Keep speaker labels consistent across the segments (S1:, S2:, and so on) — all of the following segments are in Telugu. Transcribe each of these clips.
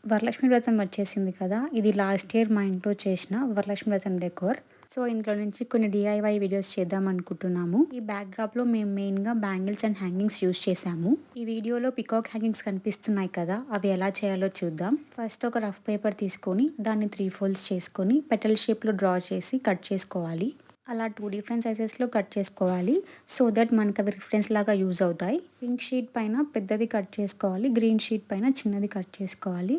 S1: వరలక్ష్మి వ్రతం వచ్చేసింది కదా! ఇది లాస్ట్ ఇయర్ మా ఇంట్లో చేసిన వరలక్ష్మి వ్రతం డెకోర్. సో, ఇందులో నుంచి కొన్ని డీఐవై వీడియోస్ చేద్దామనుకుంటున్నాము. ఈ బ్యాక్‌డ్రాప్‌లో మేము మెయిన్‌గా బ్యాంగిల్స్ అండ్ హ్యాంగింగ్స్ యూజ్ చేశాము. ఈ వీడియోలో పికాక్ హ్యాంగింగ్స్ కనిపిస్తున్నాయి కదా! అవి ఎలా చేయాలో చూద్దాం. ఫస్ట్ ఒక రఫ్ పేపర్ తీసుకొని దాన్ని 3 ఫోల్డ్స్ చేసుకొని పెటల్ షేప్‌లో డ్రా చేసి కట్ చేసుకోవాలి. అలా 2 డిఫరెంట్ సైజెస్‌లో కట్ చేసుకోవాలి. సో దట్ మనకవి రిఫరెన్స్ లాగా యూజ్ అవుతాయి. పింక్ షీట్ పైన పెద్దది కట్ చేసుకోవాలి. గ్రీన్ షీట్ పైన చిన్నది కట్ చేసుకోవాలి.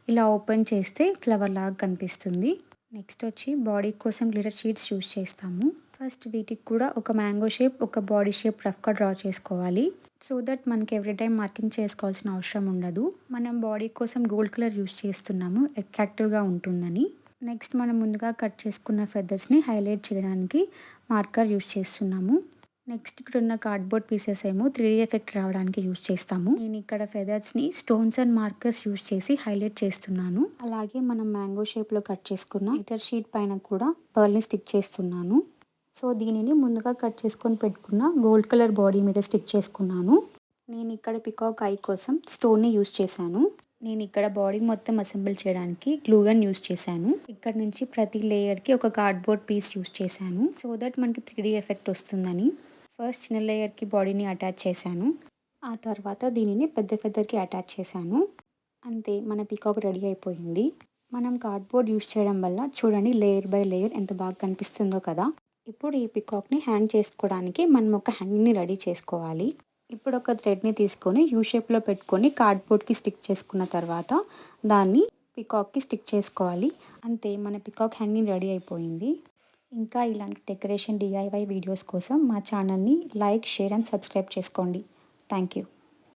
S1: ఇలా ఓపెన్ చేస్తే ఫ్లవర్ లాగా కనిపిస్తుంది. నెక్స్ట్ వచ్చి బాడీ కోసం గ్లిటర్ షీట్స్ యూజ్ చేస్తాము. ఫస్ట్ వీటికి కూడా ఒక మ్యాంగో షేప్, ఒక బాడీ షేప్ రఫ్‌గా డ్రా చేసుకోవాలి. సో దట్ మనకి ఎవ్రీ టైమ్ మార్కింగ్ చేసుకోవాల్సిన అవసరం ఉండదు. మనం బాడీ కోసం గోల్డ్ కలర్ యూజ్ చేస్తున్నాము అట్రాక్టివ్‌గా ఉంటుందని. నెక్స్ట్ మనం ముందుగా కట్ చేసుకున్న ఫెదర్స్‌ని హైలైట్ చేయడానికి మార్కర్ యూజ్ చేస్తున్నాము. నెక్స్ట్ ఇక్కడున్న కార్డ్‌బోర్డ్ పీసెస్ ఏమో 3D ఎఫెక్ట్ రావడానికి యూజ్ చేస్తాము. నేను ఇక్కడ ఫెదర్స్‌ని స్టోన్స్ అండ్ మార్కర్స్ యూజ్ చేసి హైలైట్ చేస్తున్నాను. అలాగే మనం మ్యాంగో షేప్‌లో కట్ చేసుకున్న గ్లిటర్ షీట్ పైన కూడా పర్ల్‌ని స్టిక్ చేస్తున్నాను. సో దీనిని ముందుగా కట్ చేసుకొని పెట్టుకున్న గోల్డ్ కలర్ బాడీ మీద స్టిక్ చేసుకున్నాను. నేను ఇక్కడ పికాక్ ఐ కోసం స్టోన్‌ని యూజ్ చేశాను. నేను ఇక్కడ బాడీ మొత్తం అసెంబుల్ చేయడానికి గ్లూ గన్ యూజ్ చేశాను. ఇక్కడ నుంచి ప్రతి లేయర్‌కి ఒక కార్డ్‌బోర్డ్ పీస్ యూజ్ చేశాను. సో దట్ మనకి 3D ఎఫెక్ట్ వస్తుందని. ఫస్ట్ చిన్న లేయర్‌కి బాడీని అటాచ్ చేశాను. ఆ తర్వాత దీనిని పెద్ద ఫెదర్‌కి అటాచ్ చేశాను. అంతే మన పికాక్ రెడీ అయిపోయింది. మనం కార్డ్‌బోర్డ్ యూజ్ చేయడం వల్ల చూడండి లేయర్ బై లేయర్ ఎంత బాగా కనిపిస్తుందో కదా! ఇప్పుడు ఈ పికాక్‌ని హ్యాంగ్ చేసుకోవడానికి మనం ఒక హ్యాంగింగ్‌ని రెడీ చేసుకోవాలి. ఇప్పుడు ఒక థ్రెడ్‌ని తీసుకొని యూ షేప్‌లో పెట్టుకొని కార్డ్‌బోర్డ్‌కి స్టిక్ చేసుకున్న తర్వాత దాన్ని పికాక్‌కి స్టిక్ చేసుకోవాలి. అంతే మన పికాక్ హ్యాంగింగ్ రెడీ అయిపోయింది. ఇంకా ఇలాంటి డెకరేషన్ డీఐవై వీడియోస్ కోసం మా ఛానల్‌ని లైక్, షేర్ అండ్ సబ్స్క్రైబ్ చేసుకోండి. Thank you.